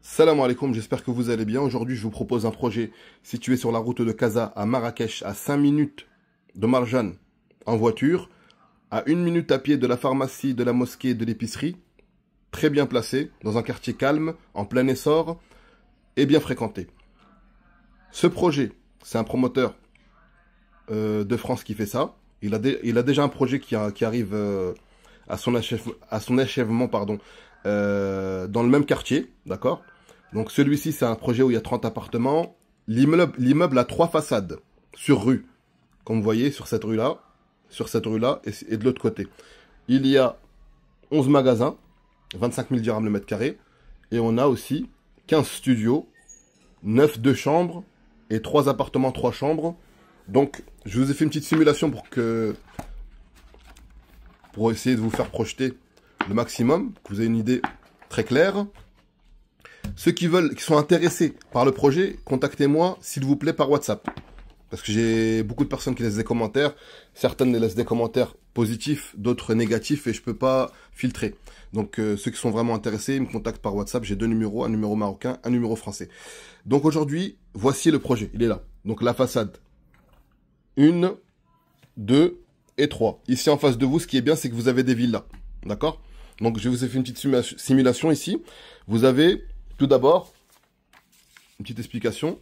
Salam alaikum, j'espère que vous allez bien. Aujourd'hui, je vous propose un projet situé sur la route de Casa à Marrakech, à 5 minutes de Marjan en voiture, à 1 minute à pied de la pharmacie, de la mosquée et de l'épicerie, très bien placé, dans un quartier calme, en plein essor et bien fréquenté. Ce projet, c'est un promoteur de France qui fait ça. Il a déjà un projet qui arrive à son achèvement, pardon, dans le même quartier, d'accord? Donc celui-ci, c'est un projet où il y a 30 appartements. L'immeuble a 3 façades sur rue, comme vous voyez, sur cette rue-là et de l'autre côté. Il y a 11 magasins, 25 000 dirhams le mètre carré, et on a aussi 15 studios, 9 2 chambres et 3 appartements 3 chambres. Donc je vous ai fait une petite simulation pour essayer de vous faire projeter le maximum, que vous ayez une idée très claire. Ceux qui sont intéressés par le projet, contactez-moi s'il vous plaît par WhatsApp. Parce que j'ai beaucoup de personnes qui laissent des commentaires. Certaines laissent des commentaires positifs, d'autres négatifs et je peux pas filtrer. Donc ceux qui sont vraiment intéressés, ils me contactent par WhatsApp. J'ai 2 numéros, un numéro marocain, un numéro français. Donc aujourd'hui, voici le projet. Il est là. Donc la façade 1, 2 et 3. Ici en face de vous, ce qui est bien, c'est que vous avez des villas. D'accord? Donc je vous ai fait une petite simulation ici. Vous avez tout d'abord une petite explication.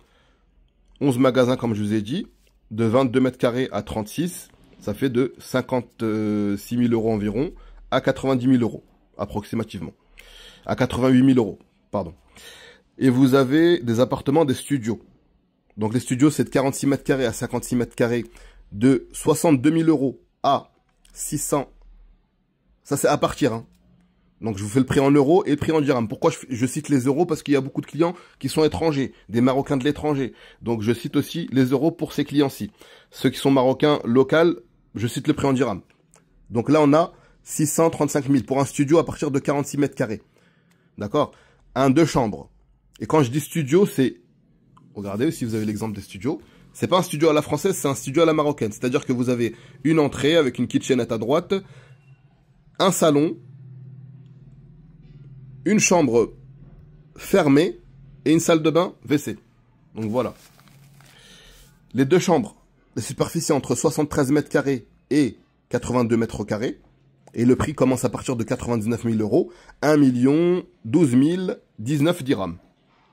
11 magasins comme je vous ai dit, de 22 mètres carrés à 36, ça fait de 56 000 euros environ à 90 000 euros, approximativement. À 88 000 euros, pardon. Et vous avez des appartements, des studios. Donc les studios, c'est de 46 mètres carrés à 56 mètres carrés, de 62 000 euros à 600. Ça, c'est à partir, hein. Donc je vous fais le prix en euros et le prix en dirhams. Pourquoi je cite les euros? Parce qu'il y a beaucoup de clients qui sont étrangers, des Marocains de l'étranger. Donc je cite aussi les euros pour ces clients-ci. Ceux qui sont Marocains local, je cite le prix en dirhams. Donc là on a 635 000 pour un studio à partir de 46 mètres carrés. D'accord? Un 2 chambres. Et quand je dis studio, c'est... Regardez si vous avez l'exemple des studios. C'est pas un studio à la française, c'est un studio à la marocaine. C'est-à-dire que vous avez une entrée avec une kitchenette à droite, un salon, une chambre fermée et une salle de bain WC. Donc voilà. Les 2 chambres, la superficie entre 73 mètres carrés et 82 mètres carrés. Et le prix commence à partir de 99 000 euros. 1 12 019 dirhams.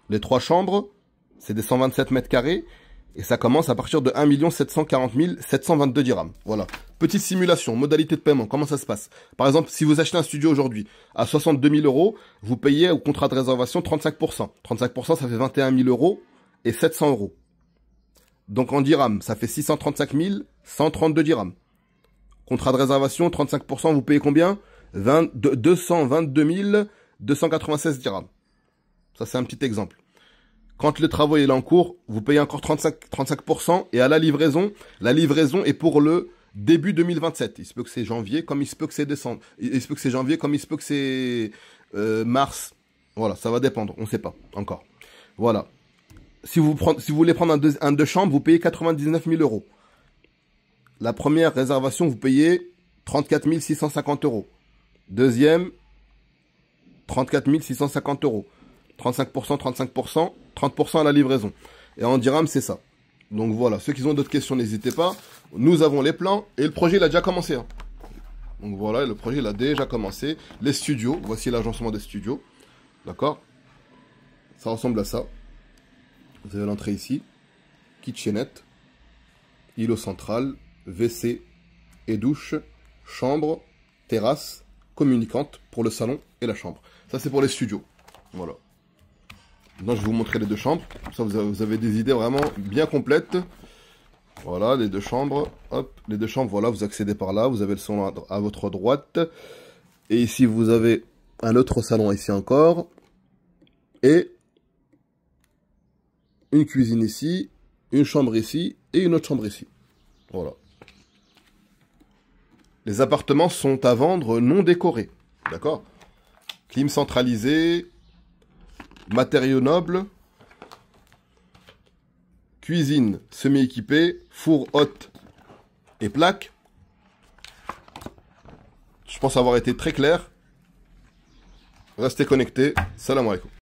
Les 3 chambres, c'est des 127 mètres carrés. Et ça commence à partir de 1 740 722 dirhams. Voilà. Petite simulation, modalité de paiement, comment ça se passe? Par exemple, si vous achetez un studio aujourd'hui à 62 000 euros, vous payez au contrat de réservation 35%. 35%, ça fait 21 000 euros et 700 euros. Donc en dirhams, ça fait 635 132 dirhams. Contrat de réservation, 35%, vous payez combien? 222 296 dirhams. Ça, c'est un petit exemple. Quand le travail est en cours, vous payez encore 35% et à la livraison est pour le début 2027. Il se peut que c'est janvier, comme il se peut que c'est décembre. Il se peut que c'est janvier, comme il se peut que c'est mars. Voilà, ça va dépendre, on ne sait pas encore. Voilà. Si vous voulez prendre un 2 chambres, vous payez 99 000 euros. La première réservation, vous payez 34 650 euros. Deuxième, 34 650 euros. 35%, 35%, 30% à la livraison. Et en dirham, c'est ça. Donc voilà, ceux qui ont d'autres questions, n'hésitez pas. Nous avons les plans et le projet, il a déjà commencé. Hein. Donc voilà, le projet, il a déjà commencé. Les studios, voici l'agencement des studios. D'accord? Ça ressemble à ça. Vous avez l'entrée ici. Kitchenette. Îlot central. WC et douche. Chambre. Terrasse. Communicante pour le salon et la chambre. Ça, c'est pour les studios. Voilà. Maintenant, je vais vous montrer les 2 chambres. Comme ça, vous avez des idées vraiment bien complètes. Voilà, les 2 chambres. Hop, les 2 chambres, voilà, vous accédez par là. Vous avez le salon à votre droite. Et ici, vous avez un autre salon ici encore. Et une cuisine ici, une chambre ici et une autre chambre ici. Voilà. Les appartements sont à vendre non décorés. D'accord? Clim centralisé. Matériaux nobles, cuisine semi-équipée, four haute et plaque. Je pense avoir été très clair. Restez connectés. Salam alaikum.